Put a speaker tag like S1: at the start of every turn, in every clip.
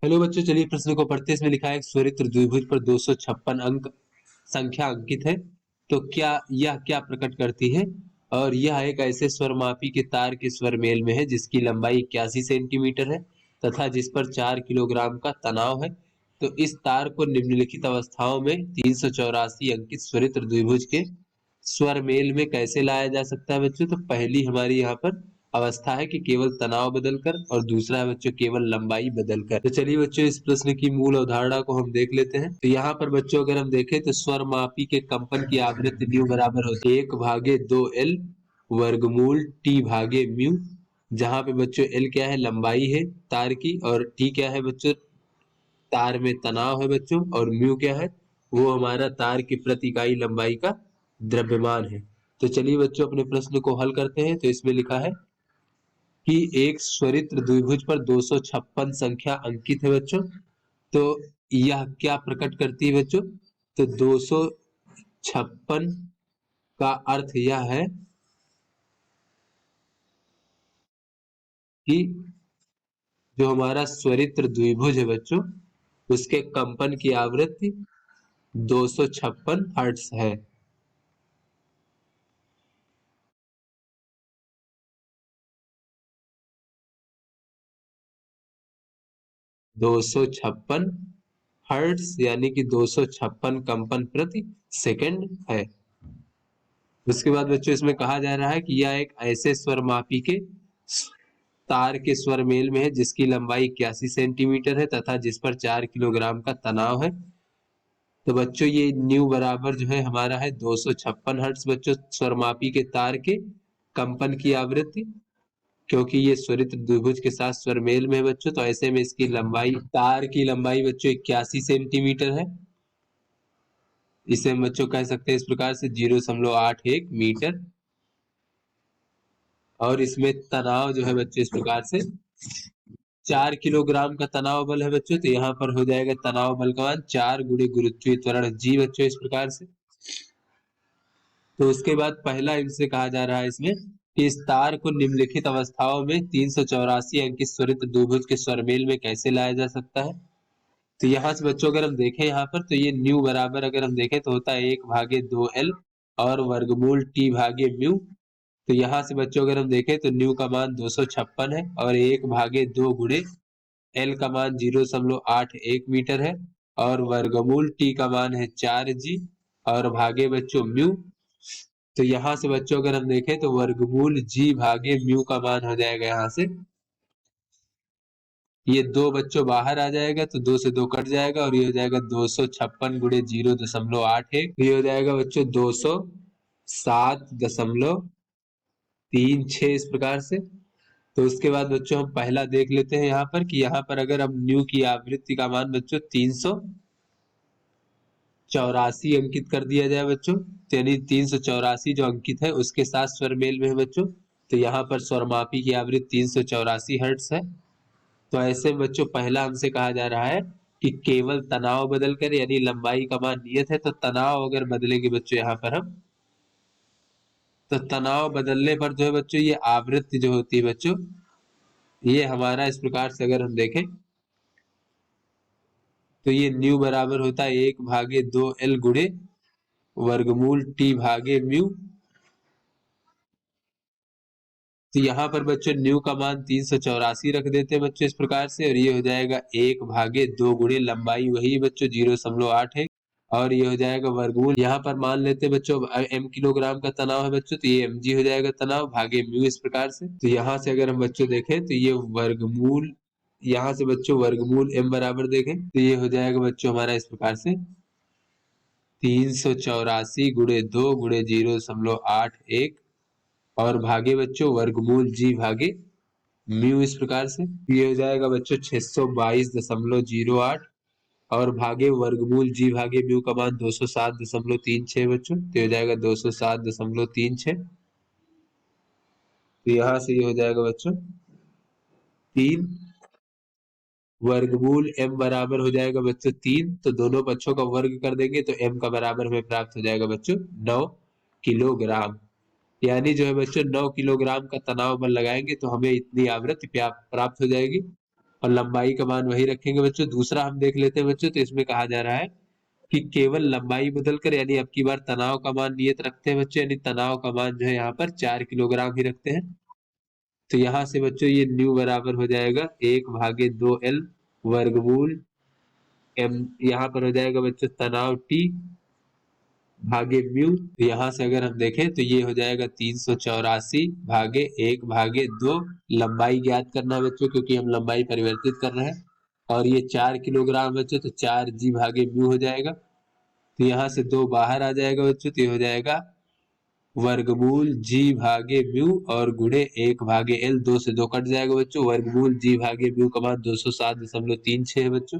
S1: Hello बच्चों, चलिए प्रश्न को पढ़ते हैं। इसमें लिखा है एक स्वरित्र द्विभुज पर 256 अंक संख्या अंकित है, तो क्या यह क्या प्रकट करती है। और यह एक ऐसे स्वरमापी के तार के स्वर मेल में है जिसकी लंबाई 81 सेंटीमीटर है तथा जिस पर 4 किलोग्राम का तनाव है। तो इस तार को निम्नलिखित अवस्थाओं में 384 अंकित स्वरित्र द्विभुज के स्वर मेल में कैसे लाया जा सकता है बच्चों। तो पहली हमारी यहाँ पर अवस्था है कि केवल तनाव बदलकर, और दूसरा है बच्चों केवल लंबाई बदलकर। तो चलिए बच्चों इस प्रश्न की मूल अवधारणा को हम देख लेते हैं। तो यहाँ पर बच्चों अगर हम देखें तो स्वर मापी के कंपन की आवृत्ति न्यू बराबर होती है 1/2L वर्गमूल T भागे म्यू, जहाँ पे बच्चों L क्या है, लंबाई है तार की, और T क्या है बच्चों, तार में तनाव है बच्चों, और म्यू क्या है, वो हमारा तार की प्रति इकाई लंबाई का द्रव्यमान है। तो चलिए बच्चों अपने प्रश्न को हल करते हैं। तो इसमें लिखा है कि एक स्वरित्र द्विभुज पर 256 संख्या अंकित है बच्चों। तो यह क्या प्रकट करती है बच्चों। तो 256 का अर्थ यह है कि जो हमारा स्वरित्र द्विभुज है बच्चों, उसके कंपन की आवृत्ति 256 हर्ट्ज है। 256 हर्ट्ज यानी कि 256 कंपन प्रति सेकंड है। उसके बाद बच्चों इसमें कहा जा रहा है कि यह एक ऐसे स्वर मापी के तार के स्वर मेल में है जिसकी लंबाई 81 सेंटीमीटर है तथा जिस पर 4 किलोग्राम का तनाव है। तो बच्चों ये न्यू बराबर जो है हमारा है 256 हर्ट्ज बच्चों, स्वरमापी के तार के कंपन की आवृत्ति, क्योंकि ये स्वरित्र द्विभुज के साथ स्वर मेल में है बच्चों। तो ऐसे में इसकी लंबाई, तार की लंबाई बच्चों 81 सेंटीमीटर है। इसे हम बच्चों कह सकते हैं इस प्रकार से 0.81 मीटर। और इसमें तनाव जो है बच्चों इस प्रकार से 4 किलोग्राम का तनाव बल है बच्चों। तो यहाँ पर हो जाएगा तनाव बल का मान 4 गुणे गुरुत्वीय त्वरण जी बच्चों इस प्रकार से। तो उसके बाद पहला इनसे कहा जा रहा है इसमें कि इस तार को निम्नलिखित अवस्थाओं में 384 अंकित स्वरित्र द्विभुज के स्वरमेल में कैसे लाया जा सकता है। तो यहाँ से बच्चों अगर हम देखें यहाँ पर, तो ये न्यू बराबर अगर हम देखें तो होता है 1/2L और वर्गमूल T भागे म्यू। तो यहाँ से बच्चों अगर हम देखें तो न्यू का मान 256 है और 1/2 गुणे एल का मान 0.81 मीटर है, और वर्गमूल टी का मान है 4G, और भागे बच्चों म्यू। तो यहाँ से बच्चों अगर हम देखें तो वर्गमूल जी भागे म्यू का मान हो जाएगा यहाँ से, ये दो बच्चों बाहर आ जाएगा तो 2 से 2 कट जाएगा, और ये हो जाएगा 256 गुणे 0.81, ये हो जाएगा बच्चों 207.36 इस प्रकार से। तो उसके बाद बच्चों हम पहला देख लेते हैं यहाँ पर कि यहाँ पर अगर हम न्यू की आवृत्ति का मान बच्चों 384 अंकित कर दिया जाए बच्चों, तो यानी 384 जो अंकित है उसके साथ स्वर मेल में है बच्चों। तो यहाँ पर स्वरमापी की आवृत्ति 384 हर्ट्ज है। तो ऐसे में बच्चों पहला हमसे कहा जा रहा है कि केवल तनाव बदलकर, यानी लंबाई का मान नियत है तो तनाव अगर बदलेंगे बच्चों यहाँ पर हम, तो तनाव बदलने पर जो है बच्चों ये आवृत्ति जो होती है बच्चों, ये हमारा इस प्रकार से अगर हम देखें तो ये न्यू बराबर होता है 1/2L गुणे वर्गमूल T भागे म्यू। तो यहाँ पर बच्चों न्यू का मान 384 रख देते हैं बच्चों इस प्रकार से, और ये हो जाएगा 1/2 गुणे लंबाई वही बच्चों 0.8 है, और ये हो जाएगा वर्गमूल, यहाँ पर मान लेते हैं बच्चों m किलोग्राम का तनाव है बच्चों, तो ये mg हो जाएगा तनाव भागे म्यू इस प्रकार से। तो यहाँ से अगर हम बच्चों देखें तो ये वर्गमूल, यहाँ से बच्चों वर्गमूल m बराबर देखें तो ये हो जाएगा बच्चों हमारा इस प्रकार से 384 गुणे 2 गुणे 0.81 और भागे बच्चों वर्गमूल जी भागे म्यू इस प्रकार से। ये हो जाएगा बच्चों 622.08 और भागे वर्गमूल जी भागे म्यू का मान 207.36 बच्चों, तो हो जाएगा 207.36। तो यहाँ से ये हो जाएगा बच्चों 3 वर्गमूल m बराबर हो जाएगा बच्चों 3, तो दोनों पक्षों का वर्ग कर देंगे तो m का बराबर हमें प्राप्त हो जाएगा बच्चों 9 किलोग्राम। यानी जो है बच्चों 9 किलोग्राम का तनाव बल लगाएंगे तो हमें इतनी आवृत्ति प्राप्त हो जाएगी। और लंबाई का मान वही रखेंगे बच्चों। दूसरा हम देख लेते हैं बच्चों, तो इसमें कहा जा रहा है कि केवल लंबाई बदल कर, यानी अब की बार तनाव का मान नियत रखते हैं बच्चों, यानी तनाव का मान जो है यहाँ पर 4 किलोग्राम ही रखते हैं। तो यहाँ से बच्चों ये न्यू बराबर हो जाएगा 1/2L वर्गमूल एम, यहाँ पर हो जाएगा बच्चों तनाव T भागे म्यू। तो यहाँ से अगर हम देखें तो ये हो जाएगा 384 भागे 1/2। लंबाई ज्ञात करना है बच्चों, क्योंकि हम लंबाई परिवर्तित कर रहे हैं। और ये 4 किलोग्राम बच्चों, तो 4G भागे म्यू हो जाएगा। तो यहाँ से 2 बाहर आ जाएगा बच्चों, तो ये हो जाएगा वर्गमूल G भागे म्यू और गुणे 1/L। 2 से 2 कट जाएगा बच्चों। वर्गमूल G भागे म्यू का मान 207.36 है बच्चों।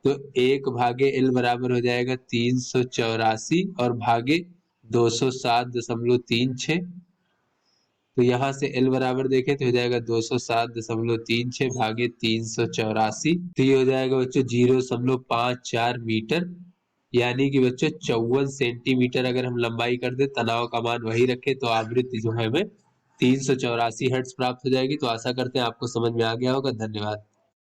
S1: तो 1/L बराबर हो जाएगा 384 और भागे 207.36। तो यहाँ से L बराबर देखें तो हो जाएगा 207.36 भागे 384। तो ये हो जाएगा बच्चों 0.54 मीटर, यानी कि बच्चों 54 सेंटीमीटर। अगर हम लंबाई कर दे, तनाव का मान वही रखे, तो आवृत्ति जो है हमें 384 हर्ट्ज प्राप्त हो जाएगी। तो आशा करते हैं आपको समझ में आ गया होगा। धन्यवाद।